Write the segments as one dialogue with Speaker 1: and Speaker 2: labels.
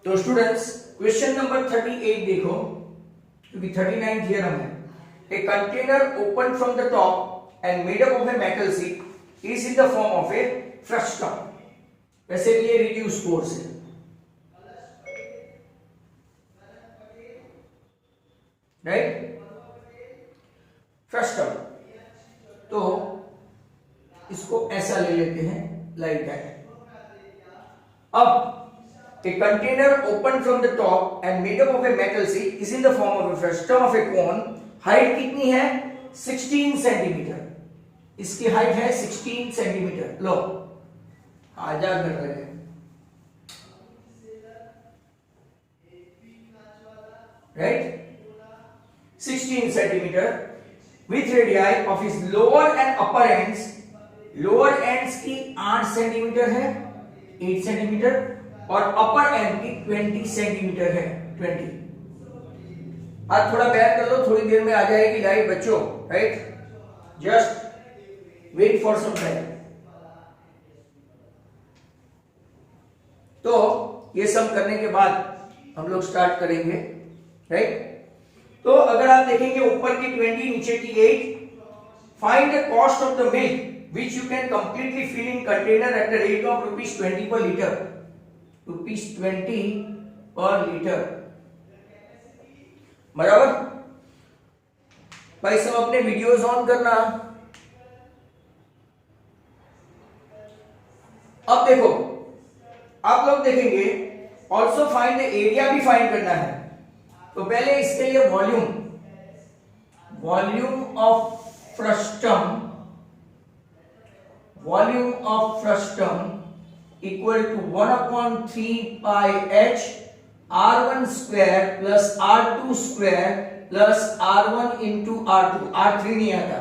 Speaker 1: तो students question number 38 देखो, क्योंकि 39 थियरम है। A container open from the top and made up of a metal sheet is in the form of A frustum. वैसे भी ये reduce course है, right, frustum. तो इसको ऐसा ले लेते हैं, लाइक दैट। अब a container opened from the top and made up of a metal sheet is in the form of a frustum of a cone। Height कितनी है? 16 सेंटीमीटर। इसकी हाइट है 16 सेंटीमीटर। लो आजा कर रहे हैं, right, 16 centimetre with radii of is lower and upper ends. Lower ends की 8 centimetre है, 8 सेंटीमीटर, और अपर एंड की 20 सेंटीमीटर है, 20। आज थोड़ा बैक कर लो, थोड़ी देर में आ जाएगी लाइट बच्चों, right, just wait for some time. तो ये सब करने के बाद हम लोग स्टार्ट करेंगे, राइट। तो अगर आप देखेंगे ऊपर की 20, नीचे की 8, find the cost of the milk which you can completely fill in container at the rate of ₹20 per liter। ₹20 per liter, बराबर। भाई सब अपने वीडियोस ऑन करना। अब देखो, आप लोग देखेंगे ऑल्सो फाइंड द एरिया भी फाइंड करना है। तो पहले इसके लिए volume of frustum, volume of frustum equal to 1/3 pi h r1 square plus r2 square plus r1 into r2। r3 नहीं आता।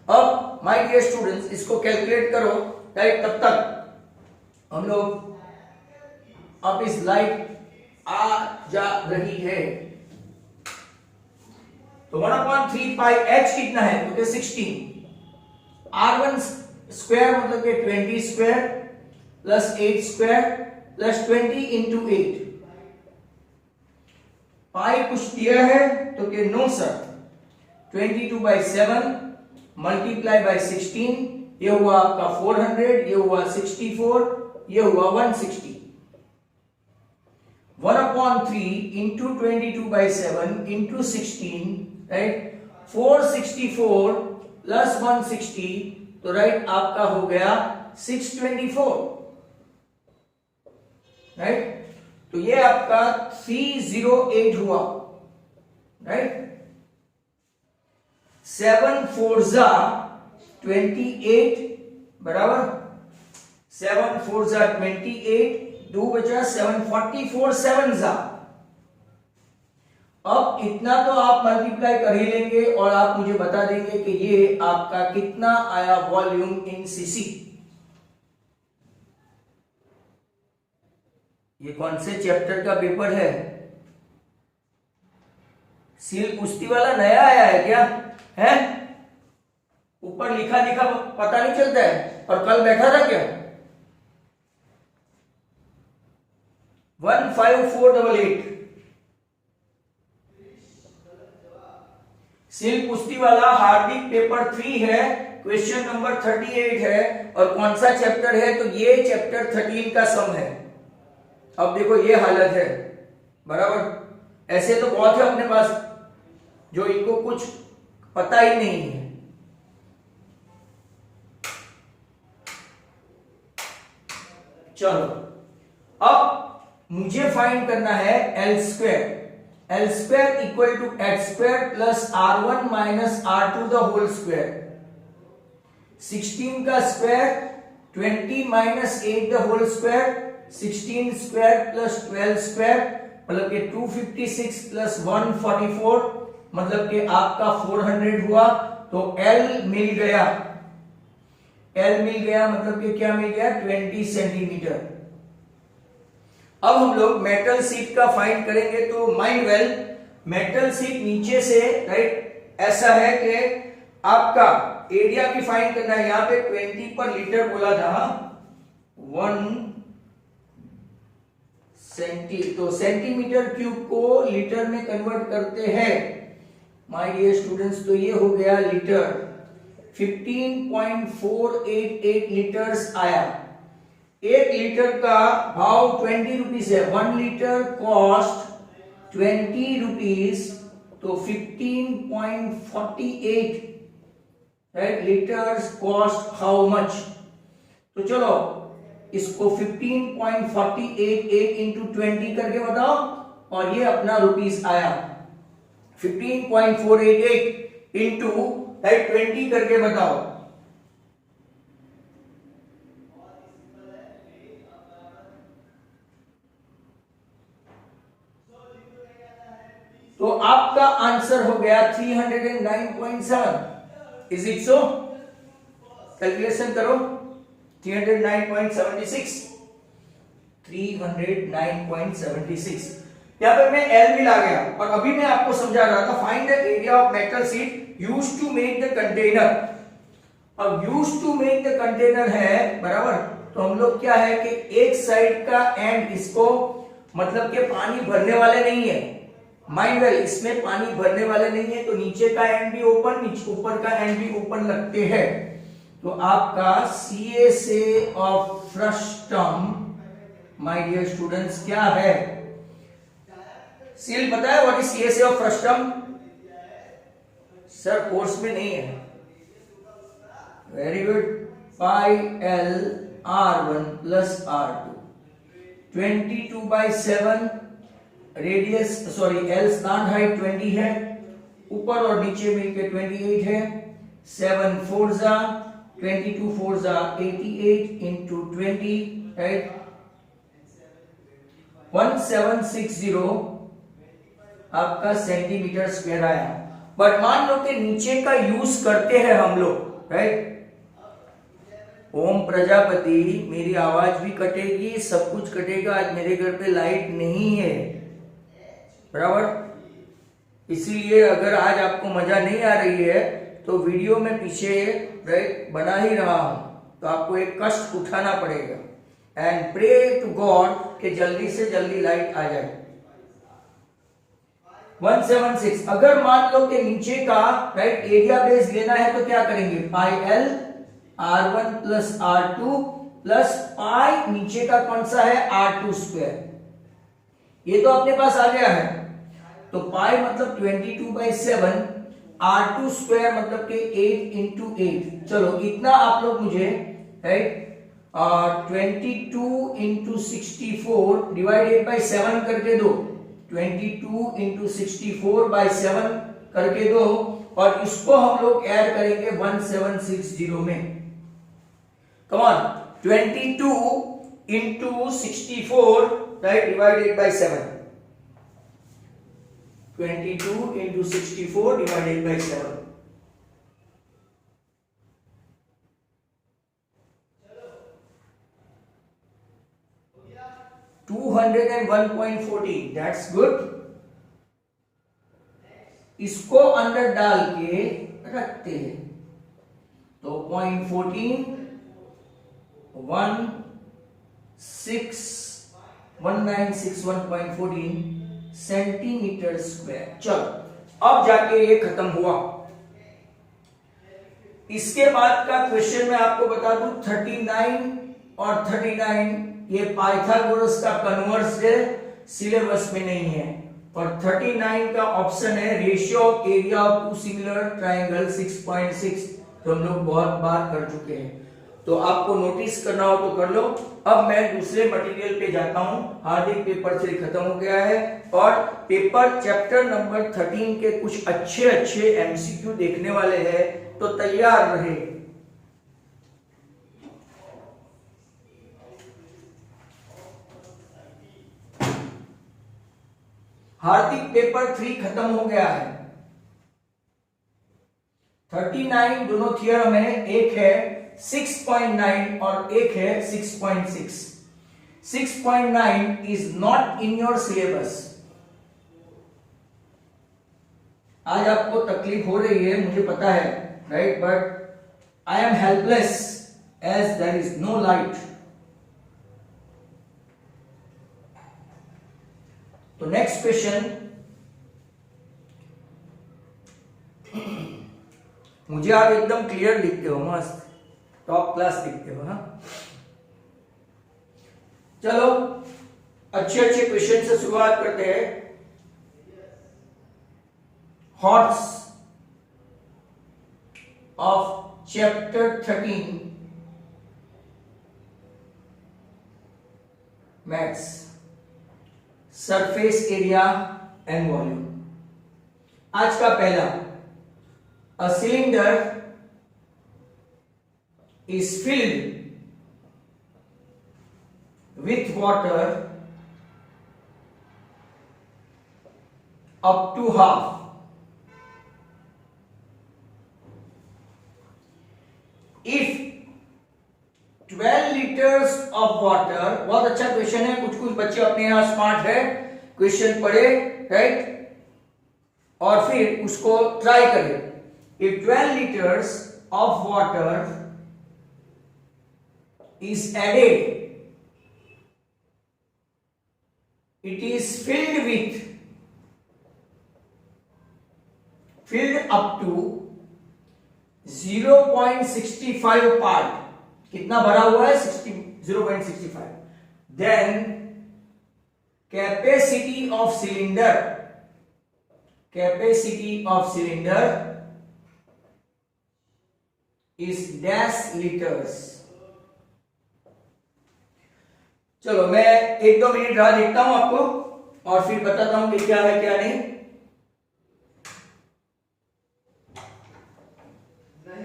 Speaker 1: अब माय डियर स्टूडेंट्स इसको कैलकुलेट करो, राइट। तब तक हम लोग, अब इस लाइट आ जा रही है। तो 1/3 pi h कितना है? तो 16। r1 स्क्वायर मतलब कि 20 square plus 8 square plus 20 into 8। पाई कुछ दिया है तो कि नो सर, 22/7 मल्टीप्लाई बाय 16, ये हुआ आपका 400, ये हुआ 64, ये हुआ 160। 1/3 इंटू 22/7 इंटू 16, राइट, 464 प्लस 160, तो राइट आपका हो गया 624, राइट। तो ये आपका 308 हुआ, राइट। 7 4 28, बराबर। 7 4 28, 2 बचा 744, 7 अब इतना तो आप मल्टीप्लाई कर ही लेंगे और आप मुझे बता देंगे कि ये आपका कितना आया वॉल्यूम इन सीसी। ये कौन से चैप्टर का पेपर है? सील कुश्ती वाला नया आया है क्या? है ऊपर लिखा लिखा पता नहीं चलता है, और कल बैठा था क्या? 15488 सिल कुश्ती वाला हार्दिक पेपर 3 है, क्वेश्चन नंबर 38 है, और कौन सा चैप्टर है? तो ये चैप्टर 13 का सम है। अब देखो ये हालत है, बराबर। ऐसे तो बहुत है अपने पास जो इनको कुछ पता ही नहीं है। चलो अब मुझे फाइंड करना है L square. L square equal to h square plus r1 minus r2 the whole square. 16 का square 20 minus 8 the whole square, 16 square plus 12 square मतलब कि 256 प्लस 144 मतलब कि आपका 400 हुआ। तो L मिल गया, L मिल गया मतलब कि क्या मिल गया? 20 सेंटीमीटर। अब हम लोग मेटल शीट का फाइंड करेंगे। तो माइंड वेल, मेटल शीट नीचे से, राइट, ऐसा है कि आपका एरिया भी फाइंड करना है। यहां पे 20 पर लीटर बोला था, 1 तो सेंटीमीटर क्यूब को लीटर में कन्वर्ट करते हैं माय डियर स्टूडेंट्स, तो ये हो गया लीटर। 15.488 लीटर्स आया। एक लीटर का भाव 20 रुपीज है। 1 लीटर कॉस्ट 20 रुपीज, तो 15.48 लीटर्स कॉस्ट हाउ मच। तो चलो इसको 15.48 इंटू 20 करके बताओ, और ये अपना रुपीस आया। 15.488 इंटू 20 करके बताओ। तो आपका आंसर हो गया 309.7। Is it so? कैलकुलेशन करो। 309.76, 309.76। यहां पे मैं एल भी ला गया, और अभी मैं आपको समझा रहा था find the area of metal sheet used to make the container. अब used to make the container है बराबर, तो हम लोग क्या है कि एक साइड का एंड इसको मतलब के पानी भरने वाले नहीं है। माइंड वेल, इसमें पानी भरने वाले नहीं है, तो नीचे का एंड भी ओपन, नीचे ऊपर का एंड भी ओपन लगते हैं। तो आपका CSA of frustum my dear students क्या है? सील पता है what is CSA of frustum? Sir course में नहीं है। Very good. Pi L R1 plus R2, 22/7 radius, sorry L slant height 20 है, ऊपर और नीचे मिलके 28 है। 7 4 जा 22 4 जा 88 इंटू 20, राइट? 1760 आपका सेंटीमीटर स्क्वायर आया। बट मान लो कि नीचे का यूज करते हैं हम लोग, राइट? ओम प्रजापति, मेरी आवाज भी कटेगी, सब कुछ कटेगा। आज मेरे घर पे लाइट नहीं है, बराबर? इसीलिए अगर आज आपको मजा नहीं आ रही है तो वीडियो में पीछे राइट बना ही रहा हूं, तो आपको एक कष्ट उठाना पड़ेगा। एंड प्रे टू गॉड कि जल्दी से जल्दी लाइट आ जाए। 176। अगर मान लो कि नीचे का राइट एरिया बेस लेना है तो क्या करेंगे? पाई L R1 plus R2 plus pi नीचे का कौन सा है? R2 square. ये तो अपने पास आ गया है। तो पाई मतलब 22/7, R2 स्क्वायर मतलब के 8 इंटू 8। चलो इतना आप लोग मुझे राइट 22 इंटू 64 डिवाइडेड बाई 7 करके दो। 22 इंटू 64/7 करके दो, और इसको हम लोग ऐड करेंगे 1760 में। Come on, 22 into 64 right divided by 7। 22 into 64 divided by 7. 201.40. That's good. इसको अंदर डाल के रखते हैं, तो 0.14 1961.14 सेंटीमीटर स्क्वायर। चलो अब जाके ये खत्म हुआ। इसके बाद का क्वेश्चन मैं आपको बता दूं, 39 और 39 ये पाइथागोरस का कन्वर्स है, सिलेबस में नहीं है। और 39 का ऑप्शन है ratio of area of two similar triangle 6.6, जो हम लोग बहुत बार कर चुके हैं। तो आपको नोटिस करना हो तो कर लो। अब मैं दूसरे मटेरियल पे जाता हूं। हार्दिक पेपर 3 खत्म हो गया है, और पेपर चैप्टर नंबर 13 के कुछ अच्छे अच्छे MCQ देखने वाले हैं, तो तैयार रहे। हार्दिक पेपर 3 खत्म हो गया है। 39 दोनों थियरम है, एक है 6.9 और एक है 6.6। 6.9 is not in your syllabus. आज आपको तकलीफ हो रही है, मुझे पता है, right? But I am helpless as there is no light. तो नेक्स्ट क्वेश्चन, मुझे आप एकदम क्लियर लिखते हो, मस्त टॉप क्लास लिखते हो। हाँ चलो अच्छे अच्छे क्वेश्चन से शुरुआत करते हैं। Horse of chapter 13 maths, surface area and volume. आज का पहला, a cylinder is field with water up to half. If 12 liters of water, बहुत अच्छा क्वेश्चन है, कुछ कुछ बच्चे अपने यहां स्मार्ट है, क्वेश्चन पढ़े राइट और फिर उसको ट्राई करें। If 12 liters of water is added, it is filled up to 0.65 part, कितना भरा हुआ है 0.65, then capacity of cylinder is dash liters। चलो मैं 1-2 मिनट राह देखता हूं आपको और फिर बताता हूं कि क्या है क्या नहीं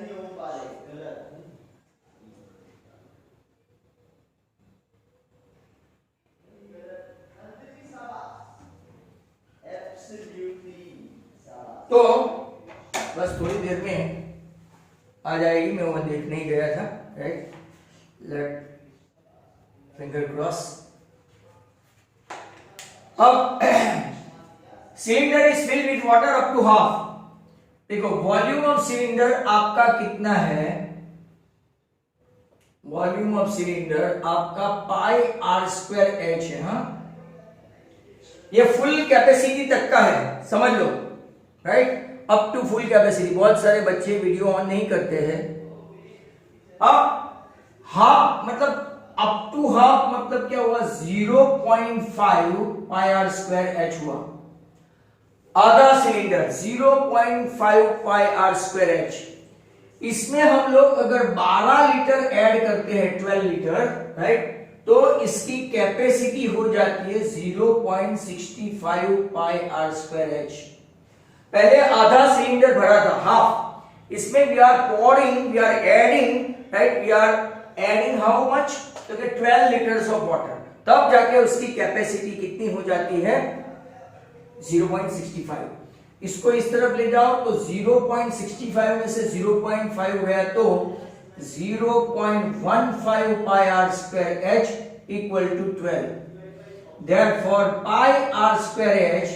Speaker 1: हो पाए गलत। तो बस थोड़ी देर में आ जाएगी, मैं वो देखने ही गया था राइट, लेट फिंगर क्रॉस। अब cylinder is filled with water up to half. देखो वॉल्यूम ऑफ सिलेंडर आपका कितना है, वॉल्यूम ऑफ सिलेंडर आपका पाई आर स्क्वायर एच है। हाँ ये फुल कैपेसिटी तक का है, समझ लो right, up to full capacity. बहुत सारे बच्चे वीडियो ऑन नहीं करते हैं। अब हाफ मतलब अप टू हाफ मतलब क्या हुआ, 0.5 पाई आर स्क्वायर एच हुआ। आधा cylinder 0.5 pi are square H. इसमें हम लोग अगर 12 लीटर ऐड करते हैं 12 लीटर राइट, तो इसकी कैपेसिटी हो जाती है 0.65 पाई आर स्क्वायर एच। पहले आधा सिलेंडर भरा था हाफ, इसमें we are pouring, we are adding right, we are adding how much, तो 12 लीटर्स ऑफ वाटर, तब जाके उसकी कैपेसिटी कितनी हो जाती है 0.65। इसको इस तरफ ले जाओ तो 0.65 में से 0.5 गया तो 0.15 pi are square h equal to 12। Therefore pi are square h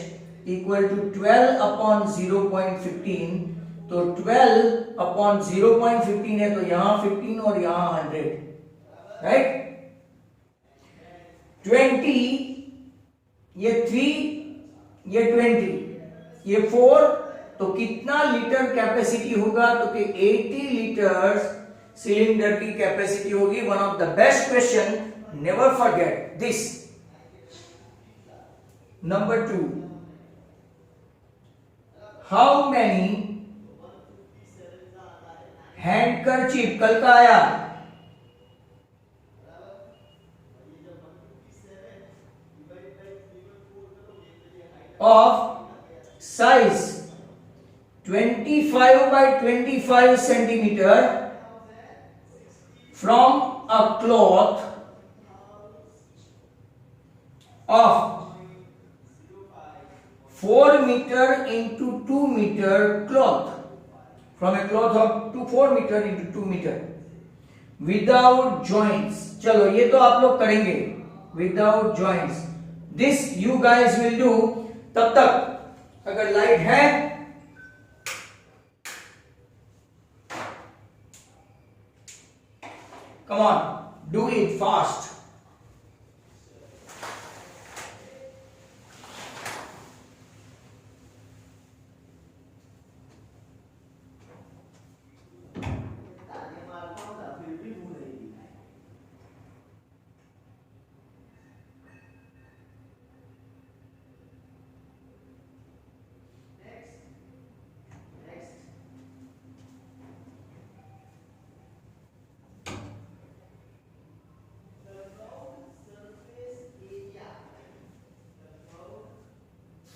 Speaker 1: equal to 12 upon 0.15, तो 12 अपॉन 0.15 है तो यहां 15 और यहां 100 राइट। 20 ये 3 ये 20 ये 4, तो कितना लीटर कैपेसिटी होगा, तो कि 80 लीटर सिलेंडर की कैपेसिटी होगी। One of the best question, never forget this. Number 2, how many handkerchief, कल का आया, of size 25 by 25 centimeter from a cloth of 4 meter into 2 meter cloth, from a cloth of 4 meter into 2 meter without joints। चलो ये तो आप लोग करेंगे without joints, this you guys will do। तब तक अगर लाइट है come on do it fast.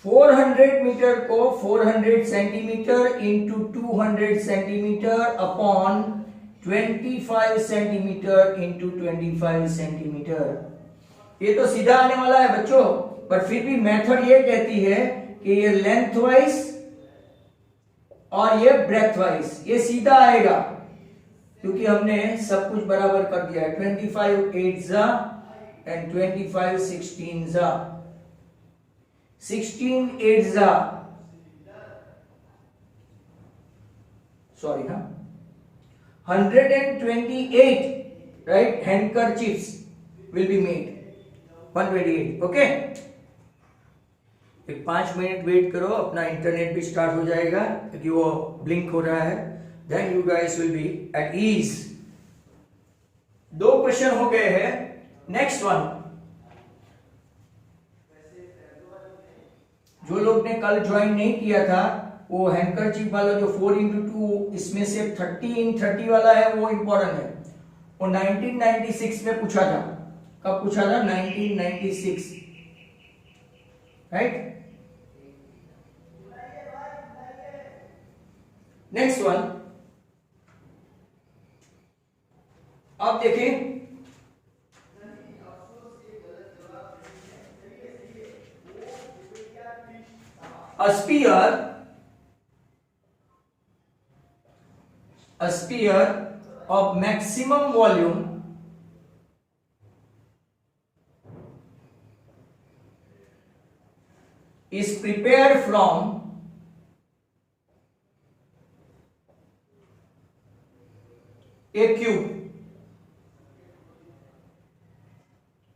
Speaker 1: 400 metre को 400 centimetre into 200 centimetre upon 25 centimetre into 25 centimetre. ये तो सीधा आने वाला है बच्चों, पर फिर भी मेथड ये कहती है कि ये लेंथ वाइज और ये ब्रेथ वाइज ये सीधा आएगा, क्योंकि हमने सब कुछ बराबर कर दिया है। 25 8 जा एंड 25 16 जा, 16 8 जा, सॉरी हाँ 128 right handkerchiefs will be made 128 okay. एक 5 मिनट वेट करो, अपना इंटरनेट भी स्टार्ट हो जाएगा क्योंकि वो ब्लिंक हो रहा है, then you guys will be at ease. 2 question हो गए हैं। नेक्स्ट वन, जो लोग ने कल ज्वाइन नहीं किया था वो हैंकरचीफ वाला जो 4x2 इसमें से 30x30 वाला है वो इंपॉर्टेंट है। वो 1996 में पूछा था। कब पूछा था? 1996 राइट। नेक्स्ट वन, अब देखिए a sphere of maximum volume is prepared from a cube,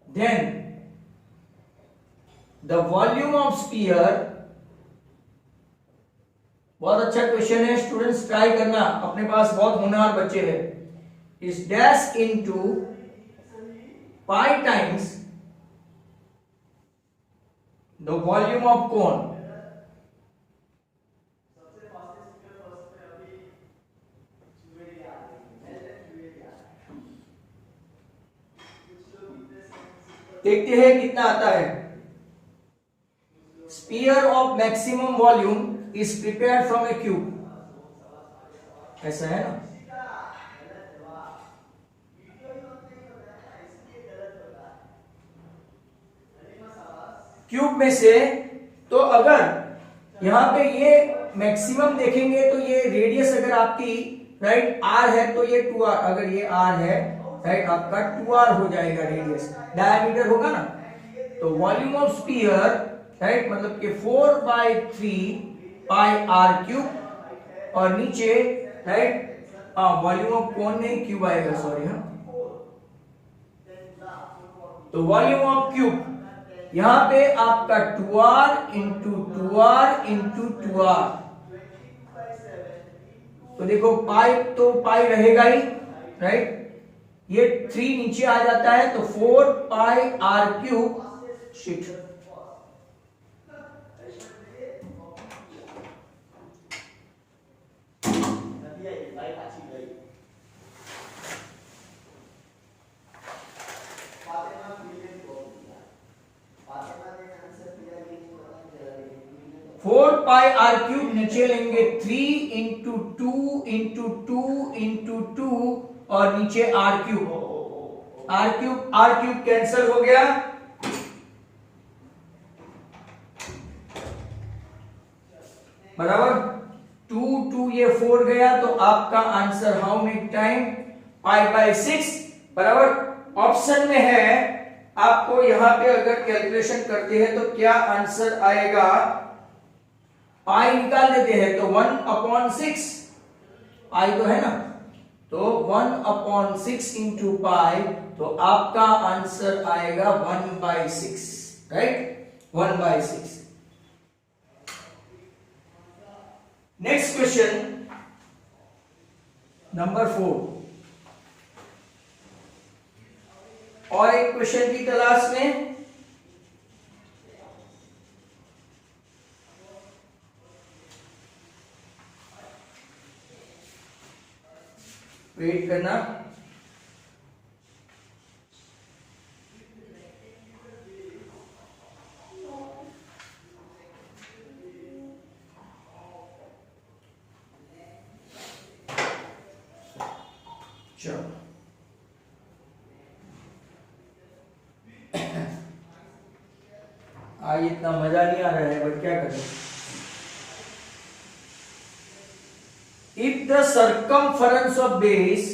Speaker 1: then the volume of sphere, बहुत अच्छा क्वेश्चन है स्टूडेंट्स, ट्राई करना, अपने पास बहुत होनहार बच्चे हैं, is dash into pi times the volume of cone. देखते हैं कितना आता है। Sphere of maximum volume is prepared from a cube, ऐसा है ना। क्यूब में से तो अगर यहां पे ये मैक्सिमम देखेंगे तो ये रेडियस अगर आपकी राइट r है तो ये 2r, अगर ये r है राइट आपका 2r हो जाएगा रेडियस, डायमीटर होगा ना। तो वॉल्यूम ऑफ स्पीयर राइट मतलब कि 4/3 पाई आर क्यूब, और नीचे राइट वॉल्यूम ऑफ कोन नहीं क्यूब आएगा, सॉरी हाँ। तो वॉल्यूम ऑफ क्यूब यहां पे आपका 2r into 2r into 2r, तो देखो पाई तो पाई रहेगा ही राइट, ये 3 नीचे आ जाता है तो 4 pi are cube shit. Four pi are cube नीचे लेंगे 3 इंटू 2 इंटू 2 इंटू 2 और नीचे आर क्यूब कैंसिल हो गया। बराबर 2 ये 4 गया तो आपका आंसर हाउ मेनी टाइम π/6 बराबर। ऑप्शन में है आपको यहां पे अगर कैलकुलेशन करते हैं तो क्या आंसर आएगा, पाई निकाल देते हैं तो 1/6 पाई तो है ना, तो 1/6 इंटू पाई, तो आपका आंसर आएगा 1/6 राइट, 1/6। नेक्स्ट क्वेश्चन नंबर 4, और एक क्वेश्चन की तलाश में। वेट करना। चलो आज इतना मजा नहीं आ रहा है, बट क्या करें। If the circumference of base,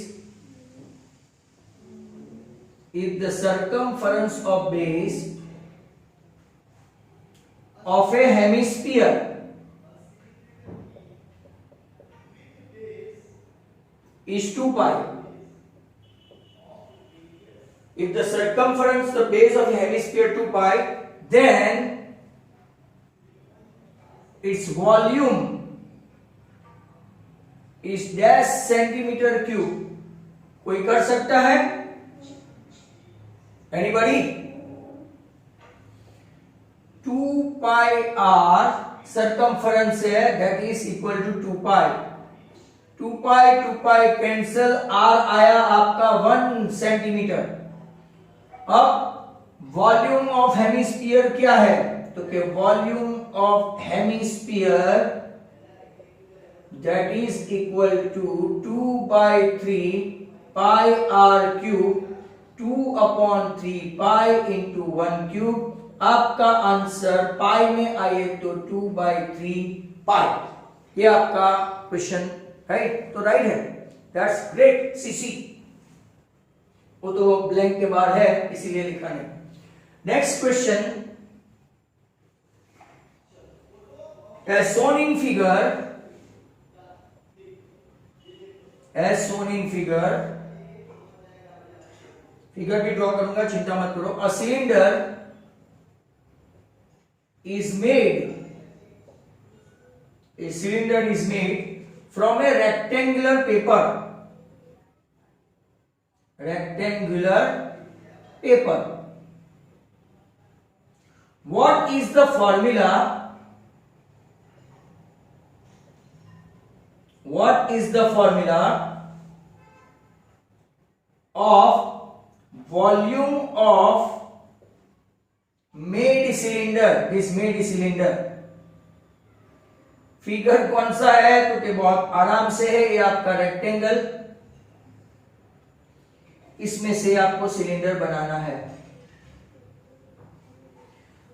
Speaker 1: if the circumference of base of a hemisphere is 2 pi, if the circumference, the base of a hemisphere 2 pi, then its volume is dash centimeter cube. कोई कर सकता है? Anybody? 2 pi r circumference है, that is equal to 2 pi. 2 pi cancel, r आया आपका 1 centimetre. अब volume of hemisphere क्या है? तो के volume of hemisphere that is equal to 2 by 3 pi r cube, 2 upon 3 pi into 1 cube। आपका answer पाई में आए तो 2 by 3 पाई। ये आपका क्वेश्चन है, तो राइट है। That's great CC. वो तो ब्लैंक के बाहर है इसीलिए लिखा नहीं। Next question, as shown in figure, as shown in figure, figure भी ड्रॉ करूंगा, चिंता मत करो। A cylinder is made, a cylinder is made from a rectangular paper, rectangular paper। what is the formula, what is the formula of volume of made cylinder, this made cylinder। Figure कौन सा है? तो कि बहुत आराम से है, ये आपका रेक्टेंगल, इसमें से आपको सिलेंडर बनाना है।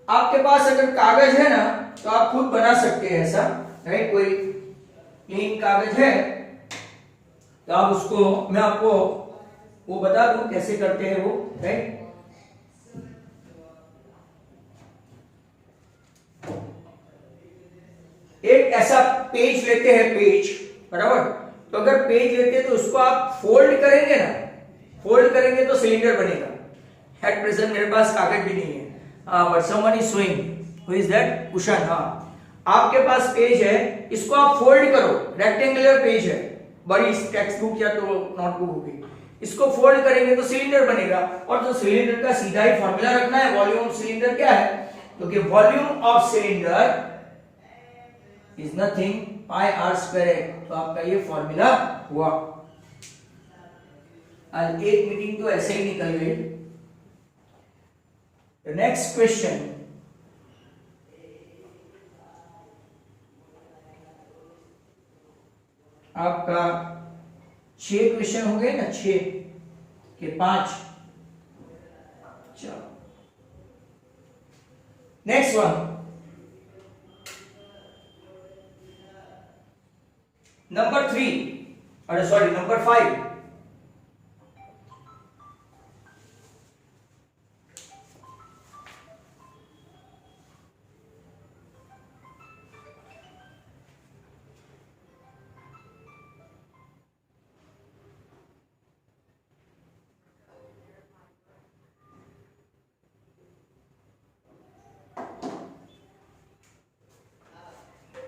Speaker 1: आपके पास अगर कागज है ना तो आप खुद बना सकते हैं ऐसा, राइट। कोई प्लेन कागज है तो आप उसको, मैं आपको वो बता दूं कैसे करते हैं वो, राइट। एक ऐसा पेज लेते हैं, पेज, बराबर। तो अगर पेज लेते हैं तो उसको आप फोल्ड करेंगे ना, फोल्ड करेंगे तो सिलेंडर बनेगा। एट प्रेजेंट मेरे पास कागज भी नहीं है, but someone is showing, who is that? उषान। हाँ, आपके पास पेज है, इसको आप फोल्ड करो, रेक्टेंगुलर पेज है, बड़ी टेक्स्ट बुक या तो नोटबुक होगी, इसको फोल्ड करेंगे तो सिलेंडर बनेगा। और जो सिलेंडर का सीधा ही फॉर्मूला रखना है। वॉल्यूम ऑफ सिलेंडर क्या है? तो कि volume of cylinder is nothing pi are square. तो आपका ये फॉर्मूला हुआ। आज एक मीटिंग तो ऐसे ही निकल गई। नेक्स्ट क्वेश्चन, आपका 6 क्वेश्चन हो गए ना, 6 के 5। चलो नेक्स्ट वन, नंबर 3, अरे sorry number 5।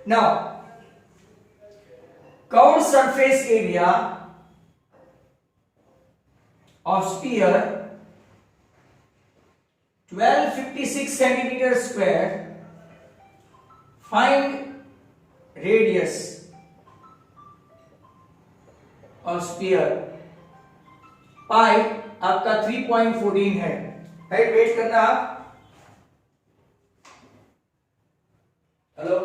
Speaker 1: Now, curved surface area of sphere 1256 centimeter square, find radius of sphere। पाई आपका 3.14 है, राइट। वेट करना आप। हेलो,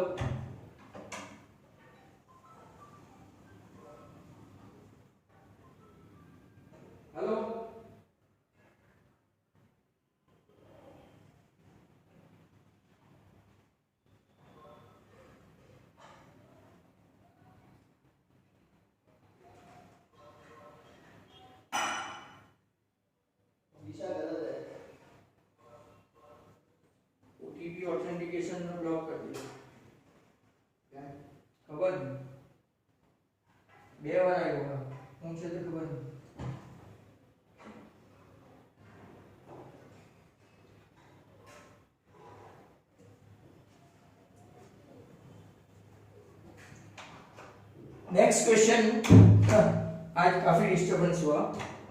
Speaker 1: ओटीपी ऑथेंटिकेशन में ब्लॉक कर दिया क्या खबर नहीं बे बार आएगा पूछे तो खबर नहीं नेक्स्ट क्वेश्चन आज काफी डिस्टर्बेंस हुआ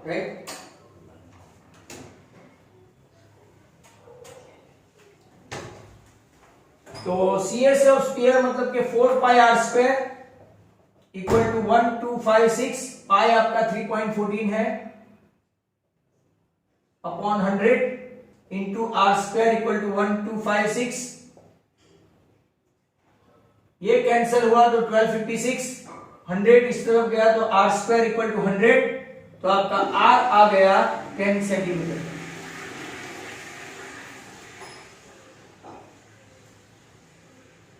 Speaker 1: राइट तो CS ऑफ स्फीयर मतलब के 4 pi r square equal to 1256 pi आपका 3.14 है upon 100 into r square equal to 1256 ये कैंसिल हुआ तो 1256 100 इस तरफ गया तो r स्क्वायर इक्वल टू 100 तो आपका r आ गया 10 centimetre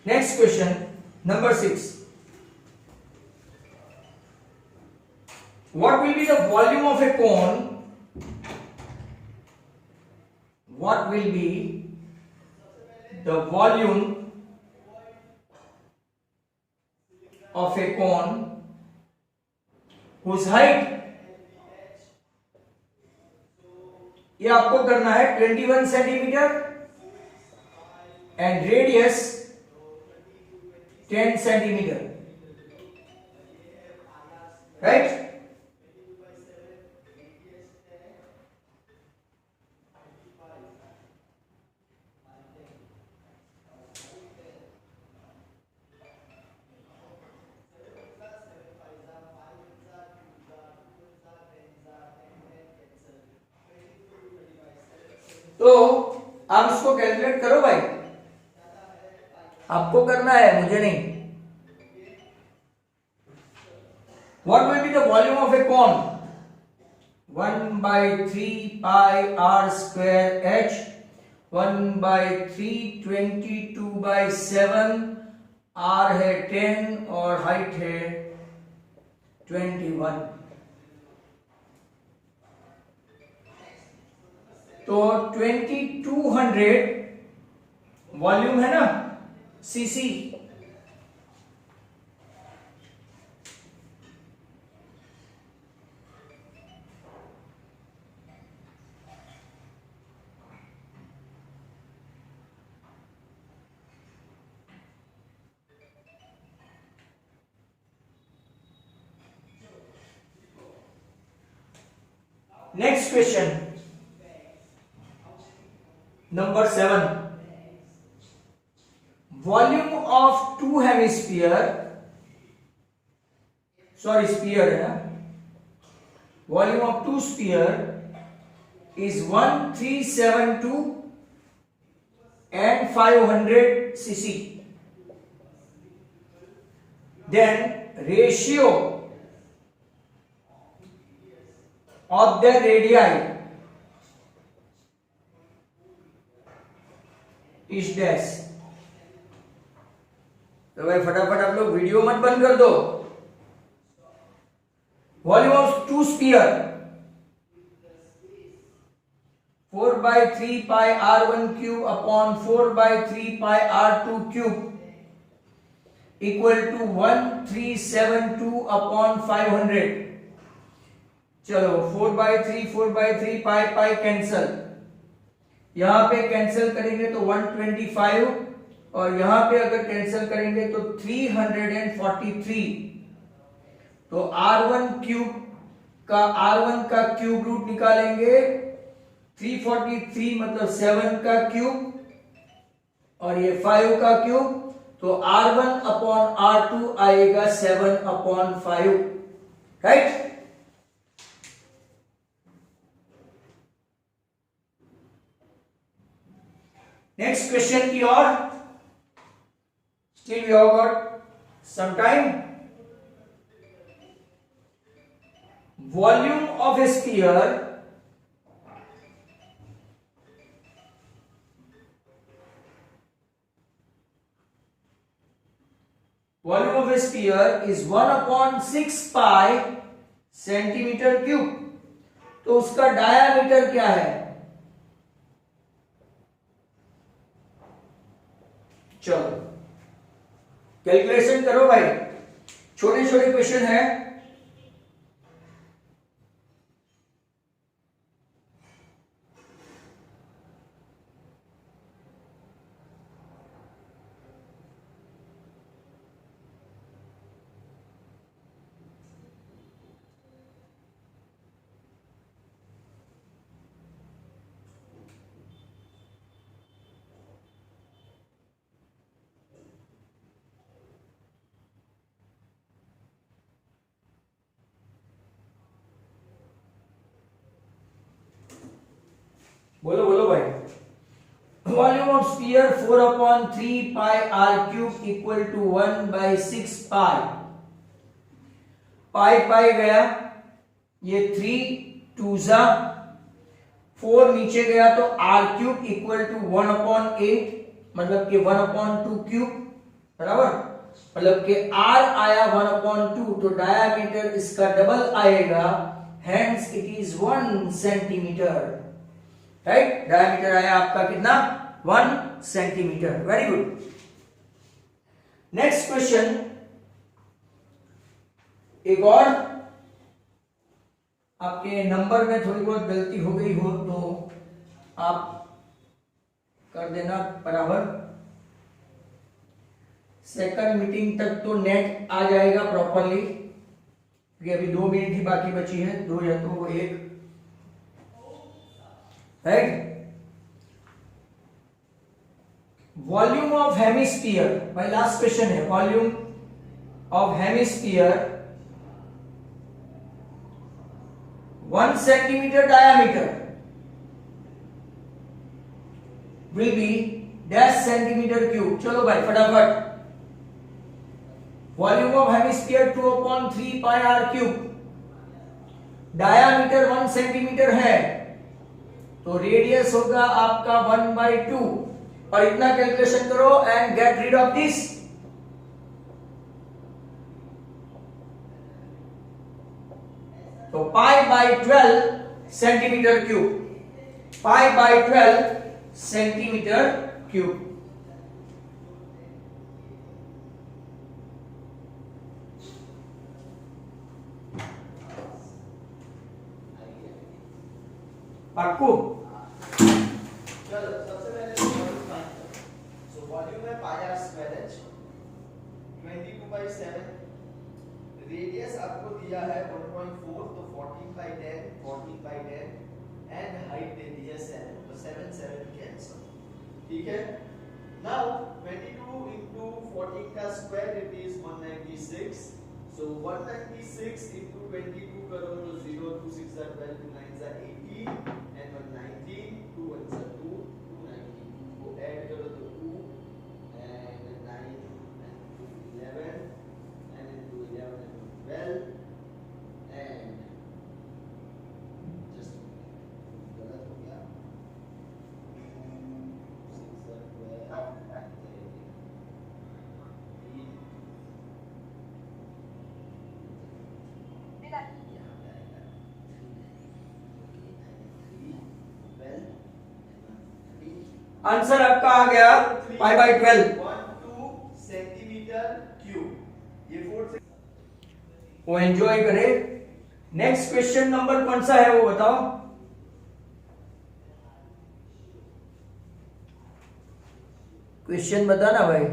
Speaker 1: next question number 6 what will be the volume of a cone what will be the volume of a cone whose height ये आपको करना है 21 centimetre and radius 10 centimetre right तो आप इसको कैलकुलेट करो भाई आपको करना है मुझे नहीं What will be the volume of a cone? 1 by 3 pi r square h 1 by 3 22 by 7 r है 10 और हाइट है 21 तो 2200 वॉल्यूम है ना cc next question number 7 volume of two hemisphere sorry sphere है volume of two sphere is 1372 and 500 cc then ratio of the radii is dash तो भाई फटाफट आप लोग वीडियो मत बंद कर दो volume of two sphere 4 by 3 pi r1 cube upon 4 by 3 pi r2 cube equal to 1372 upon 500 चलो 4 by 3 pi pi कैंसल यहां पे कैंसिल करेंगे तो 125 और यहां पे अगर कैंसिल करेंगे तो 343 तो r1 का क्यूब रूट निकालेंगे 343 मतलब 7 का क्यूब और ये 5 का क्यूब तो r1 अपॉन r2 आएगा 7 अपॉन 5 राइट नेक्स्ट क्वेश्चन की ओर still we have got some time volume of a sphere volume of a sphere is 1 upon 6 pi centimetre cube तो उसका डायामीटर क्या है चलो कैलकुलेशन करो भाई, छोटे छोटे क्वेश्चन है। बोलो बोलो भाई। Volume of sphere 4/3 pi r cube equal to 1/6 pi. Pi pi गया, ये 3 2 जा 4 नीचे गया तो r क्यूब इक्वल टू 1/8, मतलब कि 1/2 क्यूब, बराबर। मतलब कि r आया 1/2, तो डायामीटर इसका डबल आएगा, hence it is 1 centimetre, right. Diameter आया आपका कितना, 1 centimetre. Very good. Next question, एक और आपके नंबर में थोड़ी बहुत गलती हो गई हो तो आप कर देना बराबर। सेकंड मीटिंग तक तो नेट आ जाएगा प्रॉपरली, क्योंकि अभी 2 मिनट ही बाकी बची है, 2 या तो 1, राइट। वॉल्यूम ऑफ हेमिस्फीयर, भाई लास्ट क्वेश्चन है। Volume of hemisphere 1 centimetre diameter will be dash centimetre cube. चलो भाई फटाफट। Volume of hemisphere 2/3 pi r cube, diameter 1 centimetre है, तो रेडियस होगा आपका 1/2, और इतना कैलकुलेशन करो and get rid of this. तो π/12 सेंटीमीटर क्यूब, π/12 सेंटीमीटर क्यूब। आपको
Speaker 2: चलो सबसे पहले वॉल्यूम फाइंड करो। सो वॉल्यूम है पाई r स्क्वायर h 22/7, रेडियस आपको दिया है 1.4, तो 14/10 एंड हाइट दे दी है 7, तो 7 7 कैंसिल, ठीक है। नाउ 22 into 14 का square it is 196, so 196 into 22 करो तो 0 2 6 are 12 2 9 are 18 and 119 2 1 are 2 219 को ऐड करो तो 2 and 9 and 2 11 and 2 11 and 12 and just गलत हो गया 6 are 12
Speaker 1: आंसर आपका आ गया π/12
Speaker 2: 12 सेंटीमीटर क्यूब। ये 4 से
Speaker 1: वो एंजॉय करे। नेक्स्ट क्वेश्चन नंबर कौन सा है वो बताओ। क्वेश्चन बताना भाई।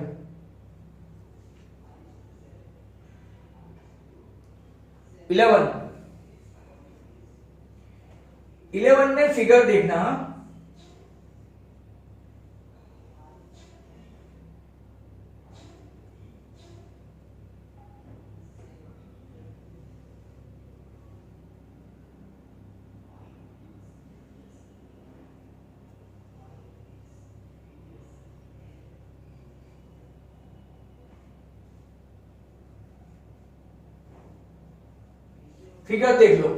Speaker 1: 11 में फिगर देखना। फिगर देख लो।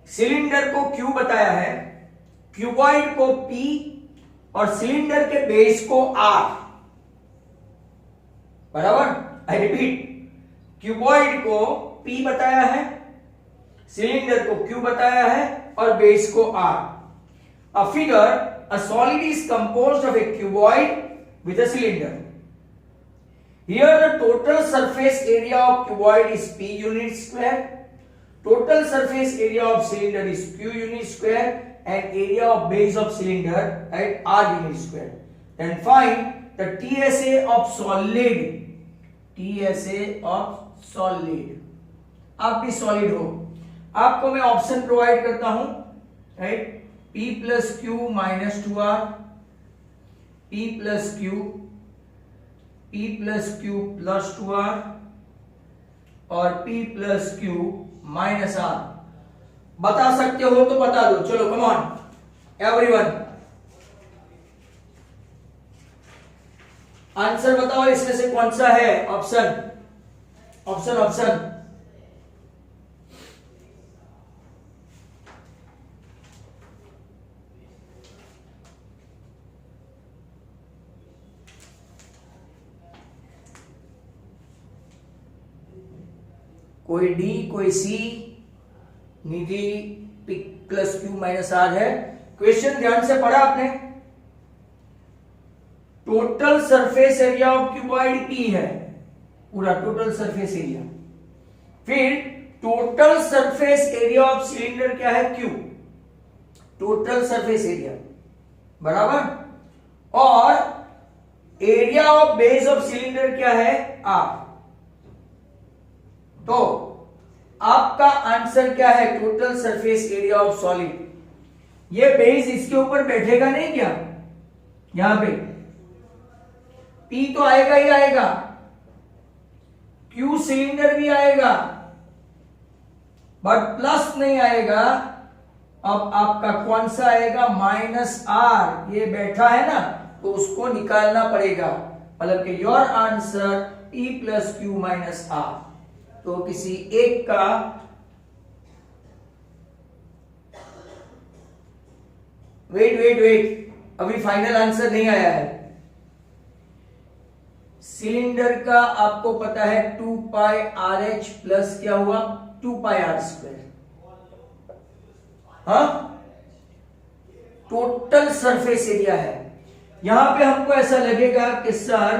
Speaker 1: सिलेंडर को Q बताया है, क्यूबॉइड को P और सिलेंडर के बेस को R, बराबर। आई रिपीट, क्यूबॉइड को P बताया है, सिलेंडर को Q बताया है और बेस को R। A figure a solid is composed of a cuboid with a cylinder. Here the total surface area of cuboid is p unit square, total surface area of cylinder is q unit square, and area of base of cylinder at r unit square. Then find the TSA of solid. TSA of solid. आप भी solid हो, आपको मैं option provide करता हूं, right? P plus Q minus 2r, P plus Q, P plus Q plus 2r और P plus Q minus r. बता सकते हो तो बता दो. चलो कम ऑन एवरीवन, आंसर बताओ इसमें से कौन सा है ऑप्शन. ऑप्शन कोई डी, कोई C, Nidhi p plus Q minus r है. क्वेश्चन ध्यान से पढ़ा आपने. Total surface area of cuboid p है, पूरा टोटल सरफेस एरिया. फिर total surface area of cylinder क्या है, क्यू. टोटल सरफेस एरिया बराबर, और area of base of cylinder क्या है, आर. तो आपका आंसर क्या है, total surface area of solid. ये बेस इसके ऊपर बैठेगा नहीं क्या, यहां पे P तो आएगा ही आएगा, Q सिलेंडर भी आएगा, बट प्लस नहीं आएगा. अब आपका कौन सा आएगा, माइनस आर. ये बैठा है ना, तो उसको निकालना पड़ेगा. मतलब कि your answer P plus Q minus R. तो किसी एक का वेट, अभी फाइनल आंसर नहीं आया है. सिलेंडर का आपको पता है 2 पाई आर एच प्लस क्या हुआ, 2 पाई आर स्क्वायर. हाँ, टोटल सरफेस एरिया है. यहां पे हमको ऐसा लगेगा कि सर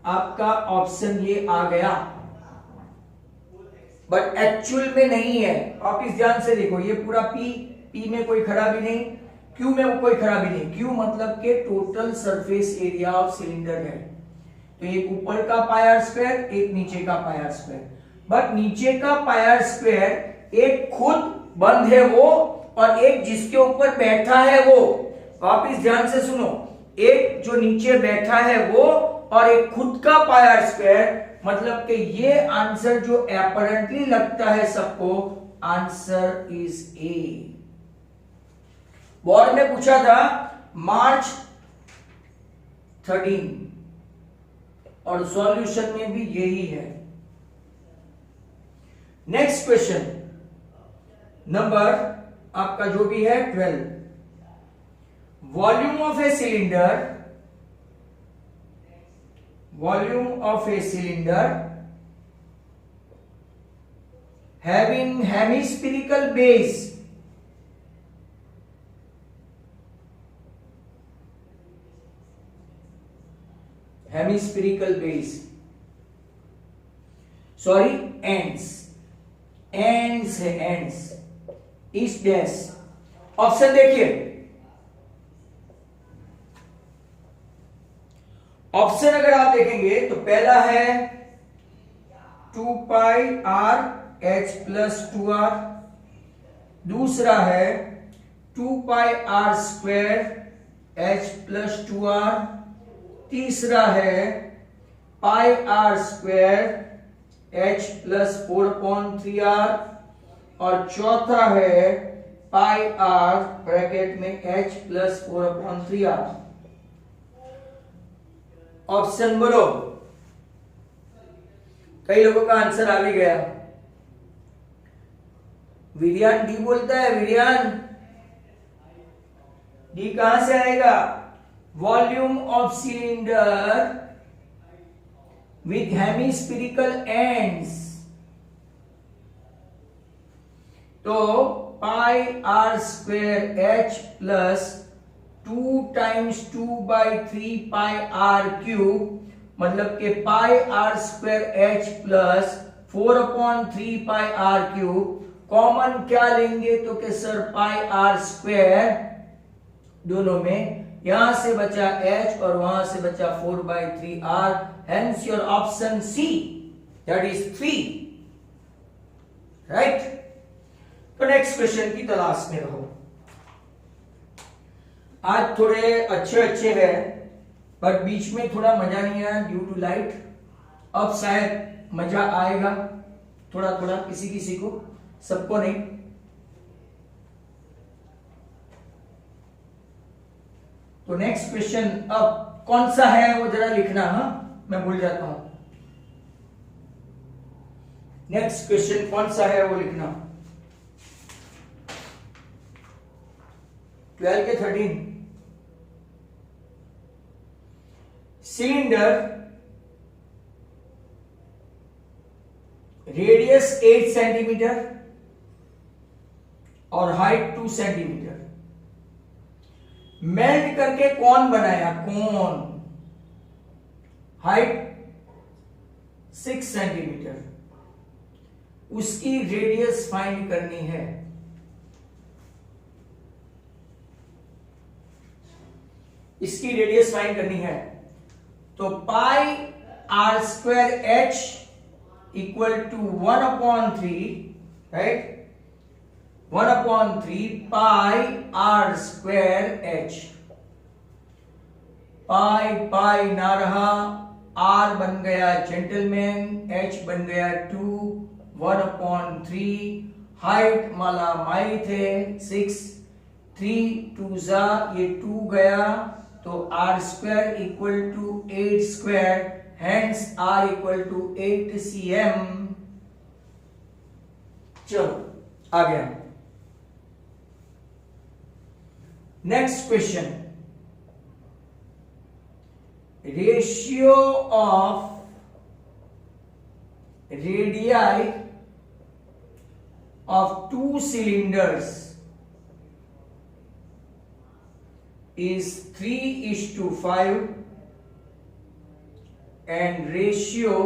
Speaker 1: आपका ऑप्शन ये आ गया, बट एक्चुअल में नहीं है. आप इस ध्यान से देखो, ये पूरा P में कोई खराबी नहीं, Q में कोई खराबी नहीं. Q मतलब के total surface area of cylinder है. तो एक ऊपर का पाई आर स्क्वायर, एक नीचे का पाई आर स्क्वायर. बट नीचे का पाई आर स्क्वायर एक खुद बंद है वो, और एक जिसके ऊपर बैठा है वो. वापिस ध्यान से सुनो, एक जो नीचे बैठा है वो और एक खुद का पाई आर स्क्वायर. मतलब कि ये आंसर जो अपरेंटली लगता है सबको, आंसर इज ए. बोर्ड में पूछा था मार्च 13 और सॉल्यूशन में भी यही है. नेक्स्ट क्वेश्चन नंबर आपका जो भी है 12. Volume of a cylinder, volume of a cylinder having hemispherical base, sorry, ends है, ends is dash. ऑप्शन देखिए, ऑप्शन अगर आप देखेंगे तो पहला है 2 pi R H plus 2r, दूसरा है 2 pi are square h plus 2r, तीसरा है pi are square h plus 4/3r, और चौथा है पाई आर ब्रैकेट में एच प्लस 4/3r. ऑप्शन बोलो. कई लोगों का आंसर आ भी गया. विरियान डी बोलता है, विरियान डी कहां से आएगा, volume of cylinder with hemispherical ends. तो pi are square h plus 2 times 2/3 pi are cube, मतलब के pi are square h plus 4/3 pi are cube. Common क्या लेंगे तो के सर पाई आर स्क्वायर, दोनों में यहां से बचा h और वहां से बचा 4/3r, hence your option C, that is 3, right. तो नेक्स्ट क्वेश्चन की तलाश में रहो। आज थोड़े अच्छे हैं, बट बीच में थोड़ा मजा नहीं आया ड्यू टू लाइट। अब शायद मजा आएगा थोड़ा थोड़ा, किसी किसी को, सबको नहीं। तो नेक्स्ट क्वेश्चन अब कौन सा है वो जरा लिखना, हाँ मैं भूल जाता हूं। नेक्स्ट क्वेश्चन कौन सा है वो लिखना। 12 के 13। सिलेंडर रेडियस 8 सेंटीमीटर और हाइट 2 सेंटीमीटर, मेल्ट करके कौन बनाया, कौन, हाइट 6 सेंटीमीटर, उसकी रेडियस फाइंड करनी है। इसकी रेडियस फाइंड करनी है, तो pi are square h equal to 1/3, right, 1/3 pi are square h. Pi ना रहा, आर बन गया जेंटलमैन, एच बन गया 2, 1/3, हाइट माला माई थे 6, 3 2 जा, ये 2 गया, तो R square equal to 8 square, hence R equal to 8 cm। चलो आ गया। Next question, ratio of radii of 2 cylinders is 3:5 and ratio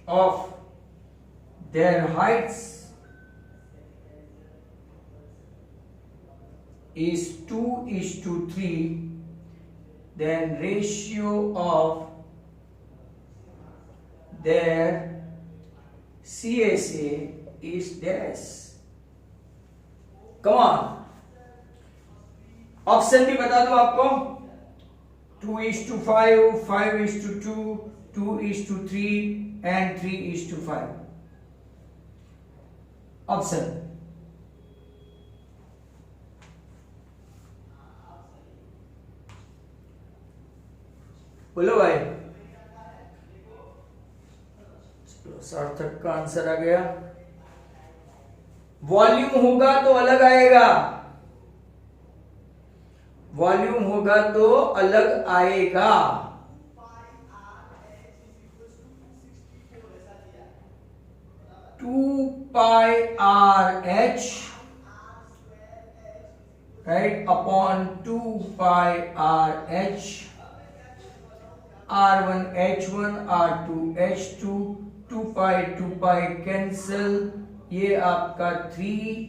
Speaker 1: of their heights is 2:3, then ratio of their CSA is dash. Come on, option भी बता दो आपको, 2:5, 5:2, 2:3 and 3:5। Option बोलो भाई। सार्थक का आंसर आ गया। वॉल्यूम होगा तो अलग आएगा, वॉल्यूम होगा तो अलग आएगा। Two pi R H, right, upon 2 pi R H, R1 H1, R2 H2, 2 pi cancel, ये आपका 3,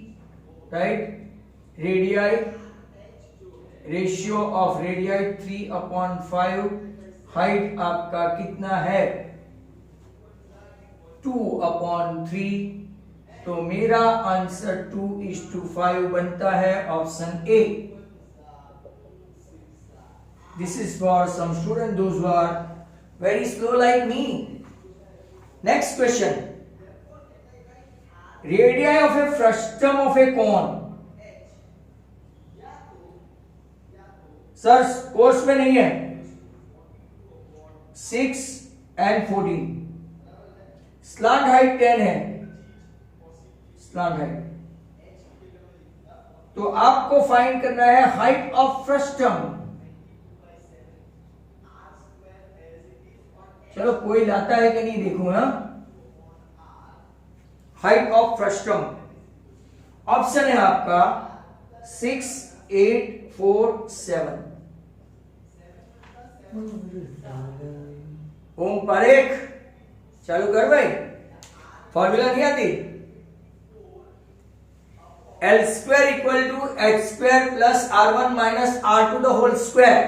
Speaker 1: right, radii, ratio of radii 3/5, height आपका कितना है 2/3, तो मेरा आंसर 2:5 बनता है, option A. This is for some students those who are very slow like me. Next question, radii of a frustum of a cone. Sir course में नहीं है, 6 and 14, स्लांट हाइट 10 है, स्लांट हाइट, तो आपको find करना है height of frustum. चलो कोई लाता है कि नहीं देखूंगा। हाइट ऑफ फ्रस्टम, ऑप्शन है आपका 6, 8, 847। ओम पारेख चालू कर भाई, फॉर्मूला नहीं आती। L square equal to h square plus r1 minus r2 the whole square।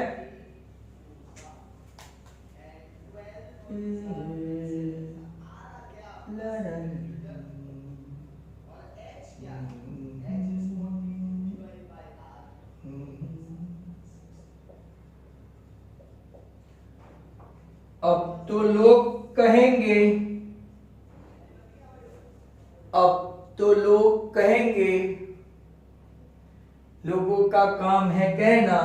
Speaker 1: अब तो लोग कहेंगे, लोगों का काम है कहना,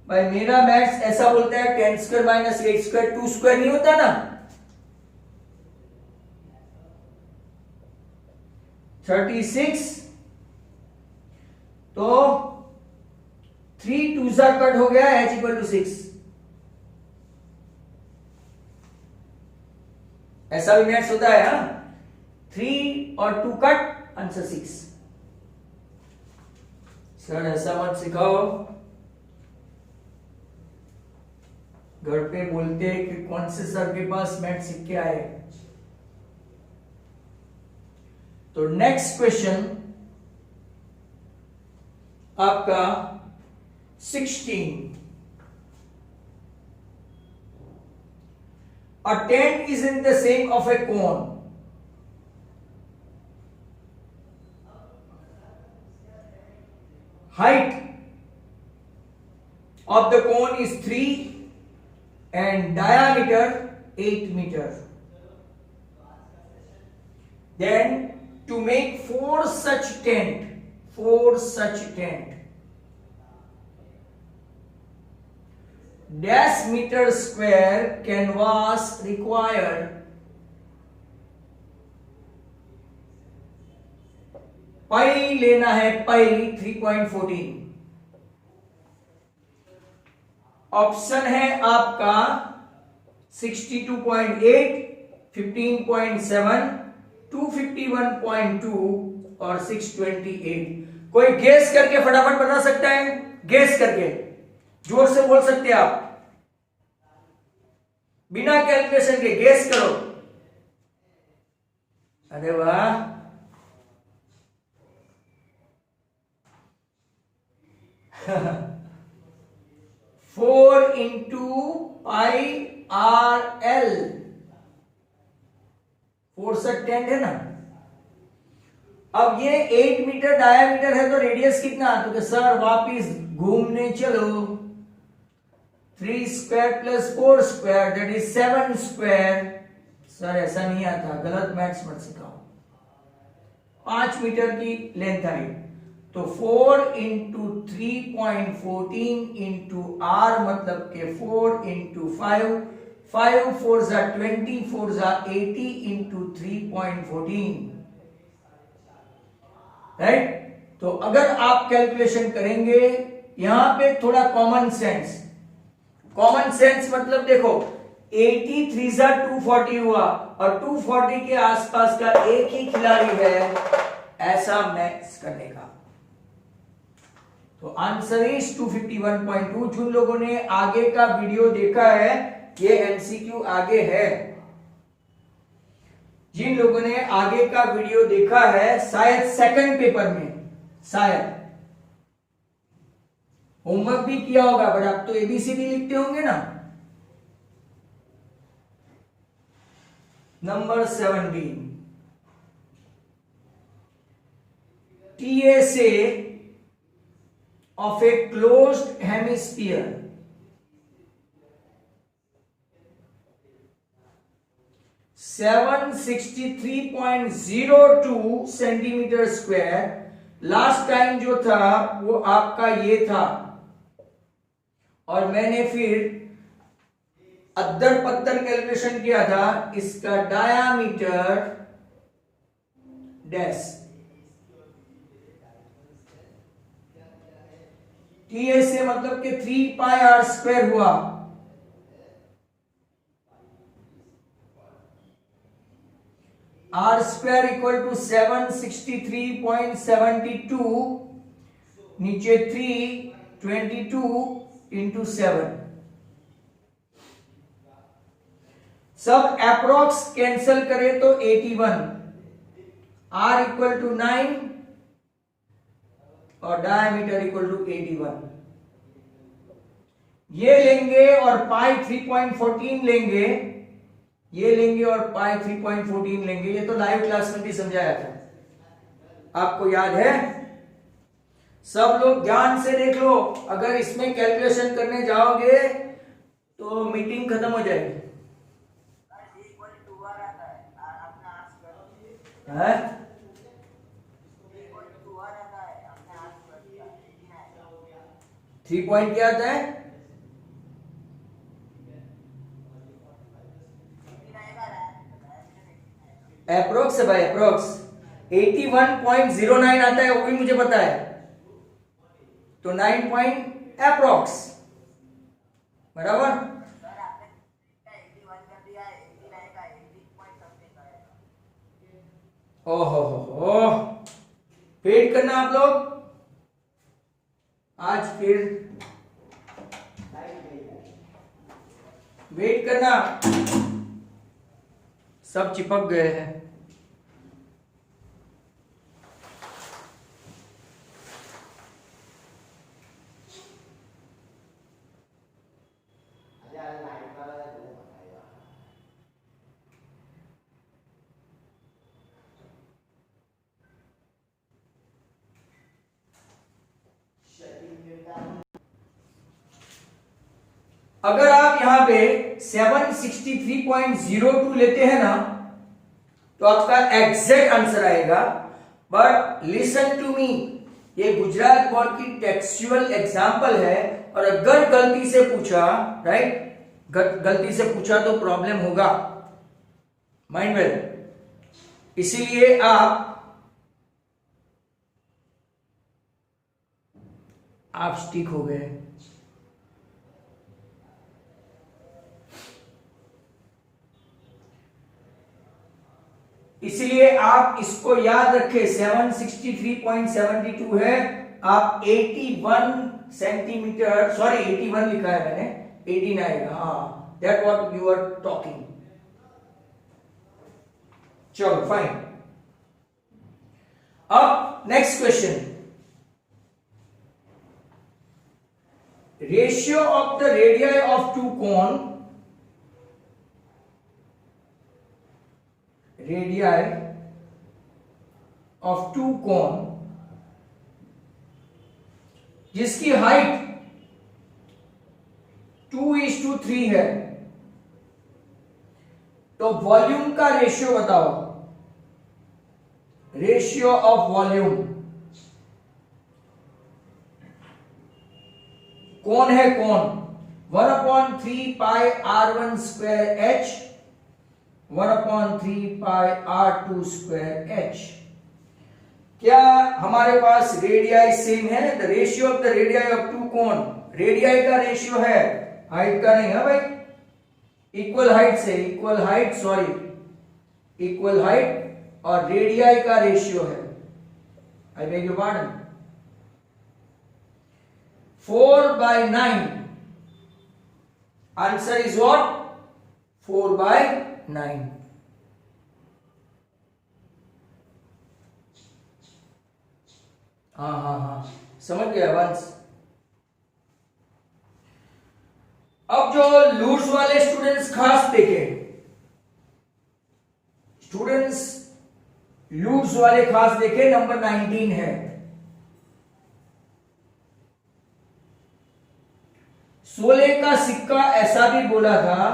Speaker 1: भाई मेरा मैथ्स ऐसा बोलता है 10 स्क्वायर माइनस 8 स्क्वायर 2 स्क्वायर नहीं होता ना, 36। तो 3 2 सा कट हो गया, h इक्वल टू 6। ऐसा भी मैथ्स होता है हा? 3 और 2 कट, आंसर 6। सर ऐसा मत सिखाओ, घर पे बोलते हैं कि कौन से सर के पास मैथ सीख के आए। तो नेक्स्ट क्वेश्चन आपका 16। A tent is in the shape of a cone. Height of the cone is 3 and diameter 8 meter. Then to make four such tent, dash meter square canvas required, पाई लेना है, पाई 3.14। Option है आपका 62.8, 15.7, 251.2 और 628। कोई guess करके फटाफट बता सकता है? गेस करके जोर से बोल सकते हैं आप, बिना कैलकुलेशन के गेस करो। अरे वाह, four into pi R L, 4 से 10 है ना। अब ये 8 मीटर डायामीटर है, तो रेडियस कितना? तो सर वापिस घूमने चलो, 3 square plus 4 square that is 7 square. Sir ऐसा नहीं आता, गलत मैथ्स मत सिखाओ। 5 मीटर की लेंथ आई, तो 4 इंटू 3.14 इंटू आर, मतलब के 4 इंटू 5, 5 4 जा 20, 4 जा 80 इंटू 3.14, राइट। तो अगर आप कैलकुलेशन करेंगे, यहां पे थोड़ा कॉमन सेंस मतलब देखो 83 जा 240 हुआ, और 240 के आसपास का एक ही खिलाड़ी है ऐसा मैथ्स करने का। तो आंसर इज 251.2। जिन लोगों ने आगे का वीडियो देखा है, ये एमसीक्यू आगे है। जिन लोगों ने आगे का वीडियो देखा है, शायद सेकंड पेपर में शायद होमवर्क भी किया होगा, बट आप तो एबीसीडी लिखते होंगे ना। Number 17, TSA of a closed hemisphere, 763.02 centimetre square. Last time जो था वो आपका ये था, और मैंने फिर अद्दर पत्थर कैलकुलेशन किया था। इसका डायामीटर डैश, TSA मतलब कि 3 पाई आर स्क्वायर हुआ। आर स्क्वायर इक्वल टू 763.72, नीचे 322 इंटू 7। सब अप्रोक्स कैंसल करें तो 81, आर इक्वल टू 9 और डायमीटर इक्वल टू 81। ये लेंगे और पाई 3.14 लेंगे, ये लेंगे और पाई 3.14 लेंगे। ये तो लाइव क्लास में भी समझाया था, आपको याद है? सब लोग ध्यान से देख लो, अगर इसमें कैलकुलेशन करने जाओगे तो मीटिंग खत्म हो जाएगी। है 3 पॉइंट क्या आता है? अप्रोक्स है भाई, अप्रोक्स 81.09 आता है, वो भी मुझे पता है। तो 9 पॉइंट अप्रोक्स, बराबर। ओहो हो, वेट करना आप लोग, आज फिर वेट करना, सब चिपक गए हैं। अगर आप यहां पे 763.02 लेते हैं ना, तो आपका एग्जैक्ट आंसर आएगा। बट लिसन टू मी, ये गुजरात बोर्ड की टेक्सचुअल एग्जांपल है, और अगर गलती से पूछा, राइट, गलती से पूछा तो प्रॉब्लम होगा, माइंड वेल। इसीलिए आप स्टिक हो गए। इसलिए आप इसको याद रखें, 763.72 है, आप 81 सेंटीमीटर, सॉरी 81 लिखा है मैंने, 18 आएगा, हाँ, that what you are talking. चलो फाइन। अब next question, ratio of the radii of two cone, radii of two cone जिसकी हाइट 2:3 है, तो वॉल्यूम का रेशियो बताओ, रेशियो ऑफ वॉल्यूम। कौन है कौन? 1/3 pi r1 square h, 1/3 pi r2 square h। क्या हमारे पास रेडियाई सेम है? The ratio of the radii of two cone, radii का रेशियो है, हाइट का नहीं है भाई। इक्वल हाइट से, equal height, sorry, equal height और रेडियाई का रेशियो है। I beg your pardon. 4/9, answer is what? 4/9। हाँ, समझ गया वंश। अब जो लूड्स वाले स्टूडेंट्स खास देखें, स्टूडेंट्स लूड्स वाले खास देखें, नंबर 19 है। सोले का सिक्का ऐसा भी बोला था,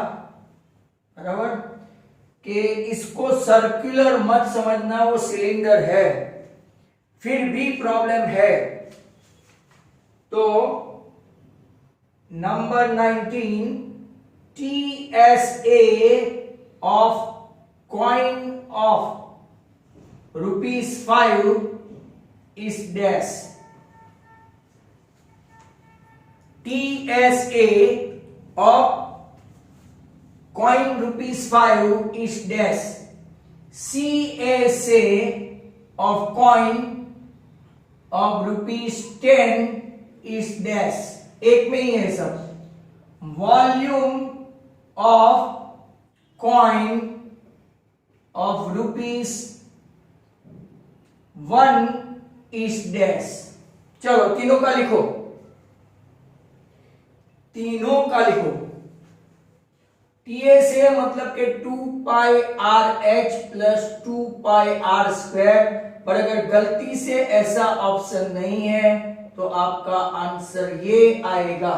Speaker 1: बराबर, कि इसको सर्कुलर मत समझना, वो सिलेंडर है, फिर भी प्रॉब्लम है। तो number 19, TSA of coin of ₹5 is dash। TSA of coin ₹5 is dash। CSA of coin of ₹10 is dash. एक में ही है सब। Volume of coin of ₹1 is dash। चलो तीनों का लिखो, तीनों का लिखो। TSA मतलब के 2πRH प्लस 2πR², पर अगर गलती से ऐसा ऑप्शन नहीं है तो आपका आंसर ये आएगा।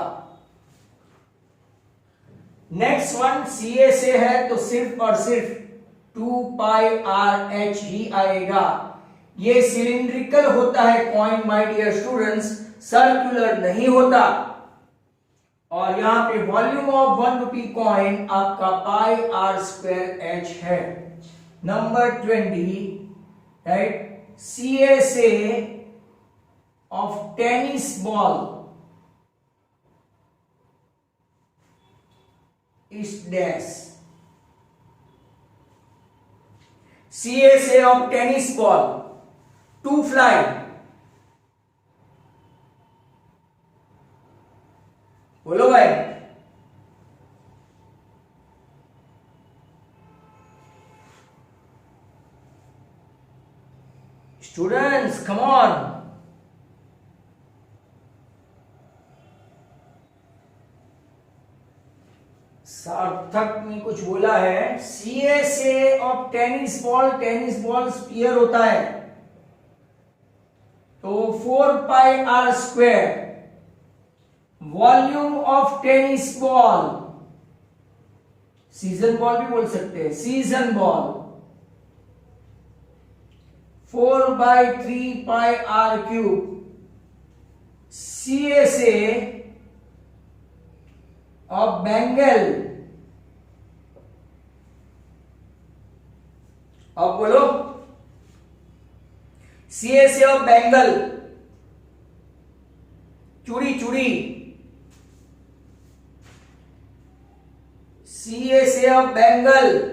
Speaker 1: नेक्स्ट वन CSA है तो सिर्फ और सिर्फ 2πRH ही आएगा। ये सिलिंड्रिकल होता है coin my dear students, circular नहीं होता। और यहां पे वॉल्यूम ऑफ ₹1 कॉइन आपका πR²H है। Number 20, right, CSA of tennis ball is dash। CSA of tennis ball to fly, बोलो भाई। Students come on. सार्थक ने कुछ बोला है CSA of tennis ball sphere होता है तो 4πR²। Volume of tennis ball, season ball भी बोल सकते हैं, season ball 4/3πR³। CSA of Bengal, अब बोलो CSA ऑफ बेंगल, चूड़ी चूड़ी, CSA ऑफ बेंगल,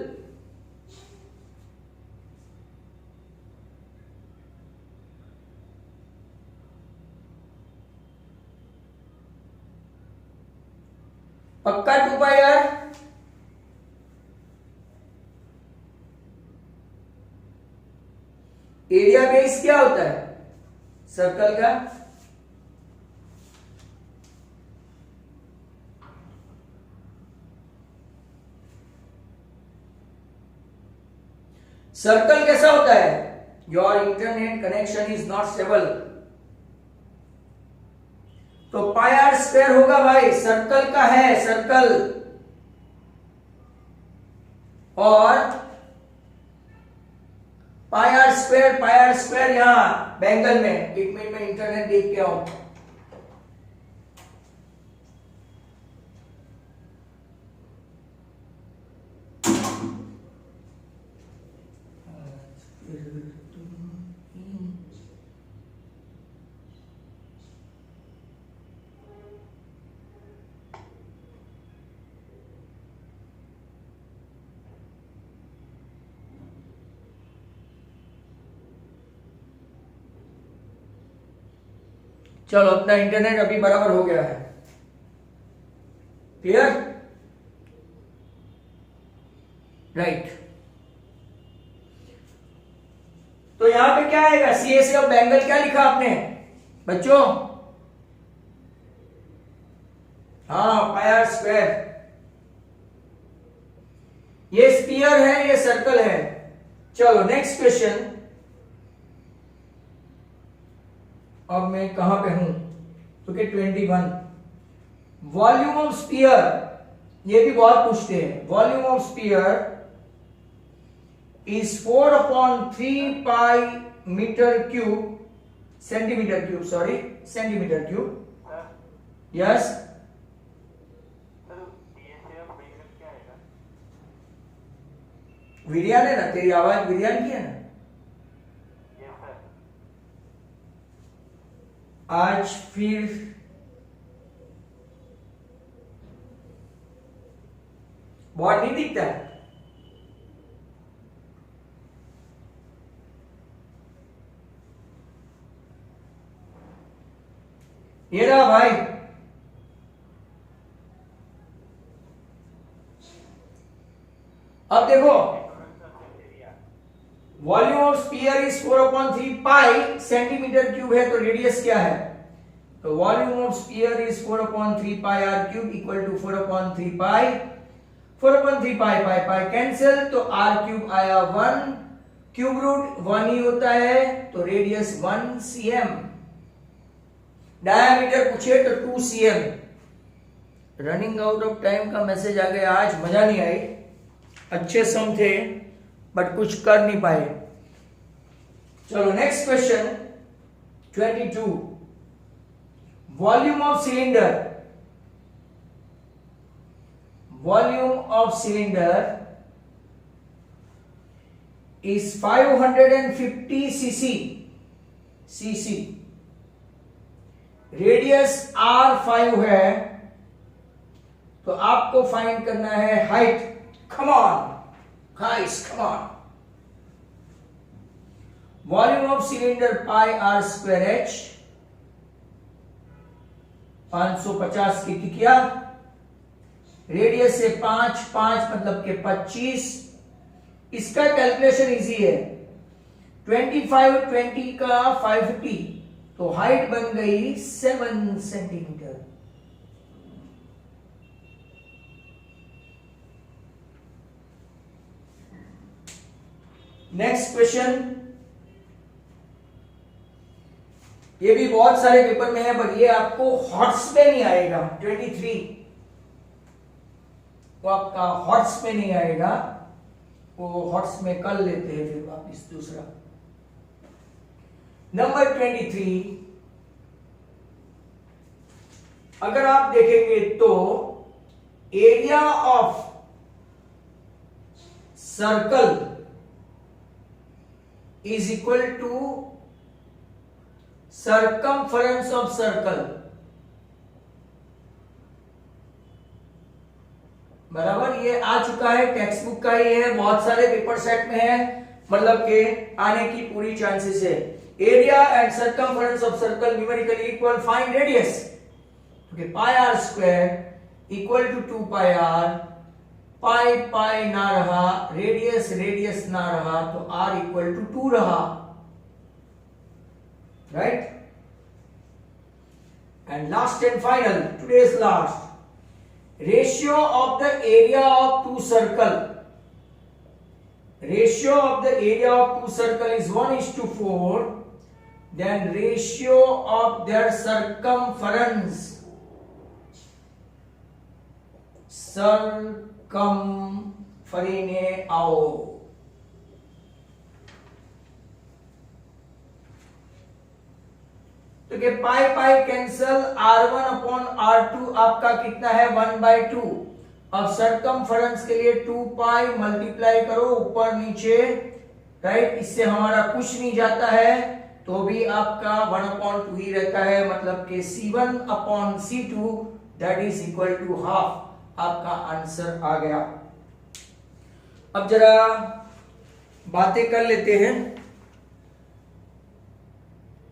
Speaker 1: पक्का 2πR। एरिया बेस क्या होता है सर्कल का? सर्कल कैसा होता है? Your internet connection is not stable. तो πR² होगा भाई, सर्कल का है सर्कल। और πR² यहां बेंगल में। एक मिनट में इंटरनेट देख के आऊं। चलो अपना इंटरनेट अभी बराबर हो गया है, क्लियर, राइट। तो यहां पे क्या आएगा? CSA ऑफ बेंगल क्या लिखा आपने बच्चों? हाँ πR²। ये स्फीयर है, ये सर्कल है। चलो नेक्स्ट क्वेश्चन। अब मैं कहां पे हूं? तो क्या 21। वॉल्यूम ऑफ स्फीयर, ये भी बहुत पूछते हैं। Volume of sphere is 4/3π centimetre cube. Yes, विरियान है ना, तेरी आवाज विरियान की है ना। आज फिर बहुत नहीं दिखता है। ये रहा भाई। अब देखो, volume of sphere is 4/3 pi centimetre cube है, तो रेडियस क्या है? तो volume of sphere is 4/3 pi are cube equal to 4/3 pi, 4/3 pi pi pi cancel, तो आर क्यूब आया 1, क्यूब रूट 1 ही होता है, तो रेडियस 1 cm, डायमीटर पूछे तो 2 cm। Running out of time का मैसेज आ गया, आज मजा नहीं आई, अच्छे सम थे बट कुछ कर नहीं पाए। चलो next question 22, volume of cylinder, volume of cylinder is 550 cc, radius R5 है, तो आपको फाइंड करना है height. Come on guys, come on. Volume of cylinder pi are square H, 550 की किया, रेडियस से 5 मतलब के 25। इसका कैलकुलेशन इजी है, 25 20 का 550, तो हाइट बन गई 7 सेंटीमीटर। नेक्स्ट क्वेश्चन, ये भी बहुत सारे पेपर में है बट ये आपको हॉट्स में नहीं आएगा। 23 वो आपका हॉट्स में नहीं आएगा, वो हॉट्स में कर लेते हैं फिर वापिस दूसरा। नंबर 23, अगर आप देखेंगे तो area of circle is equal to circumference of circle, बराबर। ये आ चुका है, टेक्स्ट बुक का ही है, बहुत सारे पेपर सेट में है, मतलब के आने की पूरी चांसेस है। Area and circumference of circle numerically equal, find radius, okay, pi are square equal to 2 pi r, pi pi ना रहा, रेडियस रेडियस ना रहा, तो आर इक्वल टू 2 रहा, right. And last and final, today's last, ratio of the area of two circle, ratio of the area of two circle is 1:4, then ratio of their circumference, circumference आओ, तो कि पाई पाई cancel, R1 upon R2 आपका कितना है 1/2। अब circumference के लिए 2 पाई multiply करो ऊपर नीचे, राइट, इससे हमारा कुछ नहीं जाता है, तो भी आपका 1/2 ही रहता है, मतलब कि C1 upon C2 that is equal to half. आपका आंसर आ गया। अब जरा बातें कर लेते हैं।